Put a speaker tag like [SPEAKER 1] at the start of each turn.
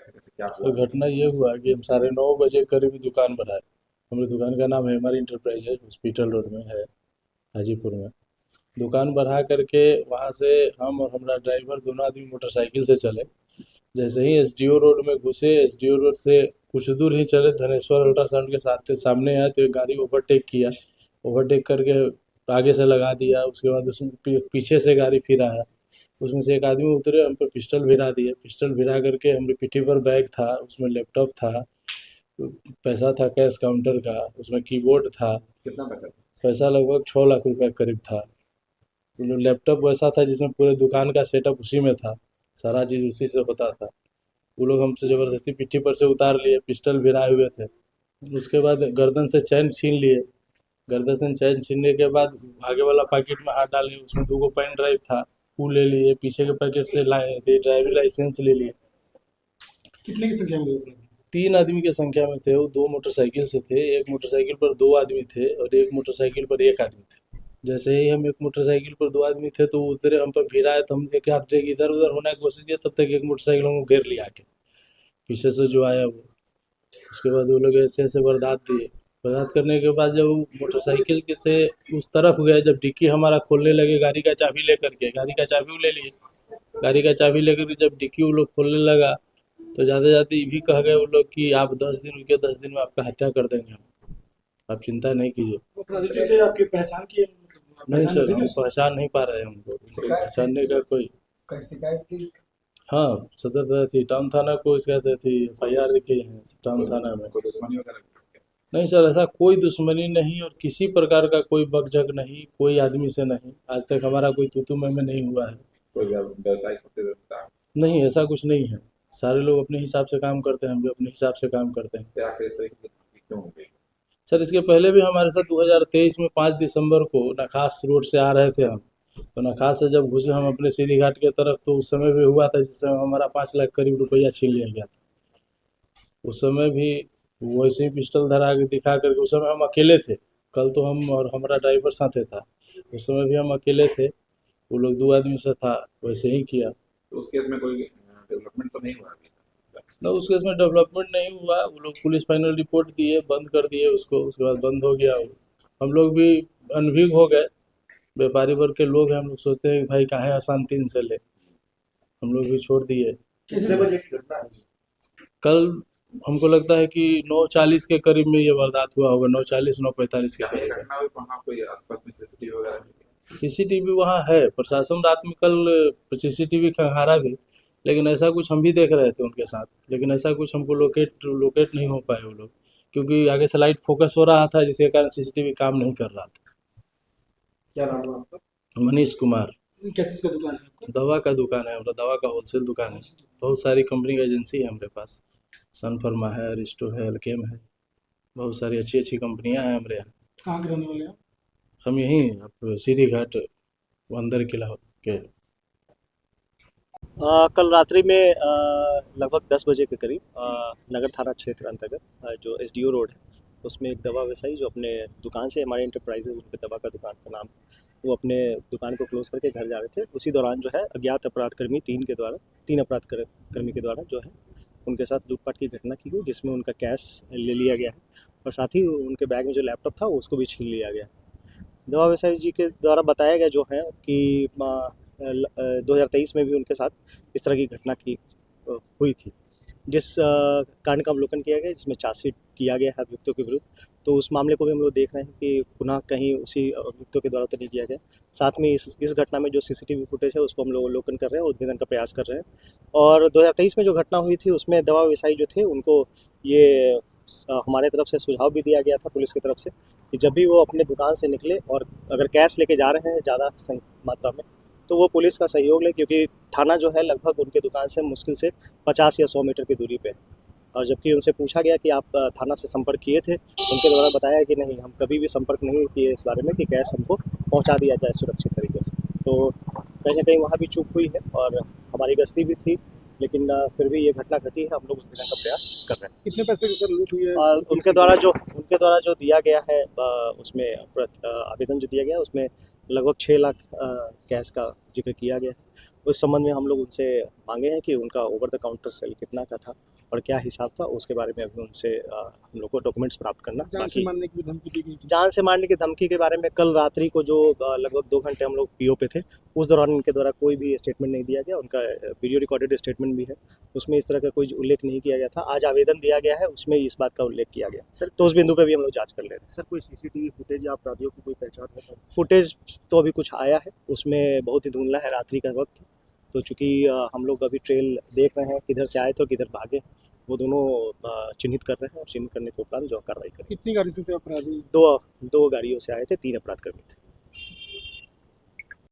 [SPEAKER 1] कैसे कैसे क्या
[SPEAKER 2] तो
[SPEAKER 1] हुआ?
[SPEAKER 2] घटना ये हुआ कि हम 9:30 बजे करीब दुकान पर आए। हमारी दुकान का नाम हेमर इंटरप्राइजेज हॉस्पिटल रोड में है, हाजीपुर में। दुकान बढ़ा करके वहाँ से हम और हमारा ड्राइवर दोनों आदमी मोटरसाइकिल से चले। जैसे ही एसडीओ रोड में घुसे, एसडीओ रोड से कुछ दूर ही चले, धनेश्वर अल्ट्रासाउंड के साथ सामने आए तो एक गाड़ी ओवरटेक किया। ओवरटेक करके आगे से लगा दिया। उसके बाद उसमें पीछे से गाड़ी फिर आया। उसमें से एक आदमी उतरे, हम पे पिस्टल भिरा दिए। पिस्टल भिरा करके हमारी पीठी पर बैग था, उसमें लैपटॉप था, पैसा था कैश काउंटर का, उसमें कीबोर्ड था।
[SPEAKER 1] कितना पैसा था?
[SPEAKER 2] पैसा लगभग 6 लाख रुपए करीब था। वो जो लैपटॉप वैसा था जिसमें पूरे दुकान का सेटअप उसी में था, सारा चीज़ उसी से होता था। वो लोग हमसे ज़बरदस्ती पीठी पर से उतार लिए, पिस्टल भिराए हुए थे। उसके बाद गर्दन से चैन छीन लिए। गर्दन से चैन छीनने के बाद आगे वाला पैकेट में हाथ डाले, उसमें 2 पेन ड्राइव था, वो ले लिए। पीछे के पैकेट से ड्राइविंग लाइसेंस ले लिए।
[SPEAKER 3] कितने की संख्या में लोग थे?
[SPEAKER 2] 3 आदमी की संख्या में थे वो। 2 मोटरसाइकिल से थे, एक मोटरसाइकिल पर 2 आदमी थे और एक मोटरसाइकिल पर एक आदमी थे। जैसे ही हम एक मोटरसाइकिल पर 2 आदमी थे तो वो उतरे, हम पर भिराए तो हम एक हाथ से इधर उधर होने की कोशिश किया, तब तक एक मोटरसाइकिल हमको घेर लिया आके, पीछे से जो आया वो। उसके बाद वो लोग ऐसे ऐसे वारदात दिए। वारदात करने के बाद जब वो मोटरसाइकिल के से उस तरफ गए, जब डिक्की हमारा खोलने लगे गाड़ी का चाबी लेकर के, गाड़ी का चाबी वो ले लिए। गाड़ी का चाबी लेकर के जब डिक्की वो लोग खोलने लगा तो जाते जाते ये भी कह गए वो लोग कि आप 10 दिन रुकिए, 10 दिन में आपका हत्या कर देंगे हम, आप चिंता नहीं कीजिए।
[SPEAKER 3] अपराधी जो थे आपकी पहचान की है? मतलब आप
[SPEAKER 2] नहीं
[SPEAKER 3] पहचान
[SPEAKER 2] सर,
[SPEAKER 3] लेते
[SPEAKER 2] हम
[SPEAKER 3] हैं उसको?
[SPEAKER 2] पहचान नहीं पा रहे हैं उनको, उनको पहचानने का कोई।
[SPEAKER 3] कहीं शिकायत की?
[SPEAKER 2] हाँ, सदर थाना थी, टाउन थाना को इसका से थी, एफआईआर लिखी है टाउन थाना में।
[SPEAKER 1] कोई दुश्मनी वगैरह?
[SPEAKER 2] नहीं सर, ऐसा कोई दुश्मनी नहीं और किसी प्रकार का कोई बकझक नहीं, कोई आदमी से नहीं। आज तक हमारा कोई तू मैं में नहीं हुआ है।
[SPEAKER 1] कोई व्यवसाय करते रहता?
[SPEAKER 2] नहीं, ऐसा कुछ नहीं है। सारे लोग अपने हिसाब से काम करते हैं, हम भी अपने हिसाब से काम करते हैं।
[SPEAKER 1] क्या आखिर इस तरीके की घटना क्यों हो गई?
[SPEAKER 2] सर, इसके पहले भी हमारे साथ 2023 में 5 दिसंबर को नखास रोड से आ रहे थे हम। तो नखास से जब घुसे हम अपने सीधी घाट के तरफ, तो उस समय भी हुआ था जिस समय हमारा 5 लाख करीब रुपया छीन लिया गया था। उस समय भी वैसे ही पिस्टल धरा के दिखा करके, उस समय हम अकेले थे। कल तो हम और हमारा ड्राइवर साथे था। उस समय भी हम अकेले थे, वो लोग 2 आदमी से था, वैसे ही किया।
[SPEAKER 1] तो उस केस में कोई डेवलपमेंट तो नहीं हुआ अभी तक?
[SPEAKER 2] ना, उस केस में डेवलपमेंट नहीं हुआ। वो लोग पुलिस फाइनल रिपोर्ट दिए, बंद कर दिए उसको, उसके बाद बंद हो गया वो। हम लोग भी अनभिज्ञ हो गए। व्यापारी वर्ग के लोग हैं, हम लोग सोचते हैं कि भाई काहे अशांति इनसे ले, हम लोग भी छोड़ दिए।
[SPEAKER 3] कितने बजे की घटना है?
[SPEAKER 2] कल हमको लगता है कि 9:40 के करीब में ये वारदात हुआ होगा, 9:40 9:45 के
[SPEAKER 1] जहाँ ये
[SPEAKER 2] करीब।
[SPEAKER 1] घटना हुई वहाँ कोई आसपास में सीसीटीवी वगैरह नहीं?
[SPEAKER 2] सीसीटीवी वहाँ है, प्रशासन रात में कल सीसीटीवी खंगारा भी, लेकिन ऐसा कुछ हम भी देख रहे थे उनके साथ, लेकिन ऐसा कुछ हमको लोकेट नहीं हो पाए वो लोग, क्योंकि आगे से लाइट फोकस हो रहा था जिसके कारण सीसीटीवी काम नहीं कर रहा था।
[SPEAKER 3] क्या नाम है आपका?
[SPEAKER 2] मनीष कुमार।
[SPEAKER 3] क्या चीज़ का दुकान है आपका?
[SPEAKER 2] दवा का दुकान है हमारा, दवा का होलसेल दुकान है। बहुत सारी कंपनी का एजेंसी है हमारे पास। सन फर्मा है, अरिस्टो है, अल्केम है, बहुत सारी अच्छी अच्छी कंपनियां हैं हमारे यहाँ।
[SPEAKER 3] कहाँ के रहने वाले हैं आप?
[SPEAKER 2] हम यहीं आप सीधी घाट अंदर किला के।
[SPEAKER 4] कल रात्रि में लगभग 10 बजे के करीब नगर थाना क्षेत्र अंतर्गत जो एसडीओ रोड है उसमें एक दवा व्यवसायी जो अपने दुकान से हमारे इंटरप्राइजेज उनके दवा का दुकान का नाम, वो अपने दुकान को क्लोज करके घर जा रहे थे। उसी दौरान जो है अज्ञात अपराधकर्मी तीन अपराधकर्मी के द्वारा जो है उनके साथ लूटपाट की घटना की गई, जिसमें उनका कैश ले लिया गया है और साथ ही उनके बैग में जो लैपटॉप था उसको भी छीन लिया गया। दवा व्यवसायी जी के द्वारा बताया गया जो है कि 2023 में भी उनके साथ इस तरह की घटना की हुई थी, जिस कांड का अवलोकन किया गया, जिसमें चार्जशीट किया गया है अभियुक्तों के विरुद्ध। तो उस मामले को भी हम लोग देख रहे हैं कि पुनः कहीं उसी अभियुक्तों के द्वारा तो नहीं किया गया। साथ में इस घटना में जो सीसीटीवी फुटेज है उसको हम लोग अवलोकन कर रहे हैं और उद्भेदन का प्रयास कर रहे हैं। और 2023 में जो घटना हुई थी उसमें दवा व्यवसायी जो थे उनको ये हमारे तरफ से सुझाव भी दिया गया था पुलिस की तरफ से कि जब भी वो अपने दुकान से निकले और अगर कैश लेके जा रहे हैं ज़्यादा मात्रा में, तो वो पुलिस का सहयोग लें, क्योंकि थाना जो है लगभग उनके दुकान से मुश्किल से 50 या 100 मीटर की दूरी पे है। और जबकि उनसे पूछा गया कि आप थाना से संपर्क किए थे, उनके द्वारा बताया कि नहीं, हम कभी भी संपर्क नहीं किए इस बारे में कि कैश हमको पहुंचा दिया जाए सुरक्षित तरीके से। तो कहीं ना कहीं वहाँ भी चूक हुई है और हमारी गश्ती भी थी, लेकिन फिर भी ये घटना घटी है। हम लोग उस का प्रयास कर रहे हैं।
[SPEAKER 3] कितने पैसे की सर लूट हुई है?
[SPEAKER 4] और उनके द्वारा जो दिया गया है उसमें आवेदन जो दिया गया है उसमें लगभग 6 लाख कैश का जिक्र किया गया है उस संबंध में हम लोग उनसे मांगे हैं कि उनका ओवर द काउंटर सेल कितना का था और क्या हिसाब था, उसके बारे में अभी उनसे हम लोग को डॉक्यूमेंट्स प्राप्त करना
[SPEAKER 3] जान से
[SPEAKER 4] बाकी।
[SPEAKER 3] मारने की भी धमकी दी गई थी।
[SPEAKER 4] जान से मारने की धमकी के बारे में कल रात्रि को जो लगभग 2 घंटे हम लोग पीओ पे थे, उस दौरान इनके द्वारा कोई भी स्टेटमेंट नहीं दिया गया। उनका वीडियो रिकॉर्डेड स्टेटमेंट भी है, उसमें इस तरह का कोई उल्लेख नहीं किया गया था। आज आवेदन दिया गया है, उसमें इस बात का उल्लेख किया गया सर, तो उस बिंदु पे भी हम लोग जांच कर ले रहे हैं।
[SPEAKER 5] सर कोई सीसीटीवी फुटेज या अपराधियों की कोई पहचान है?
[SPEAKER 4] फुटेज तो अभी कुछ आया है, उसमें बहुत ही धुंधला है, रात्रि का वक्त है, तो चूंकि हम लोग अभी ट्रेल देख रहे हैं किधर से आए थे और किधर भागे, वो दोनों चिन्हित कर रहे हैं और चिन्हित करने के उपरांत जो कार्रवाई करें।
[SPEAKER 3] कितनी गाड़ी से थे अपराधी?
[SPEAKER 4] दो गाड़ियों से आए थे, 3 अपराध कर्मी थे।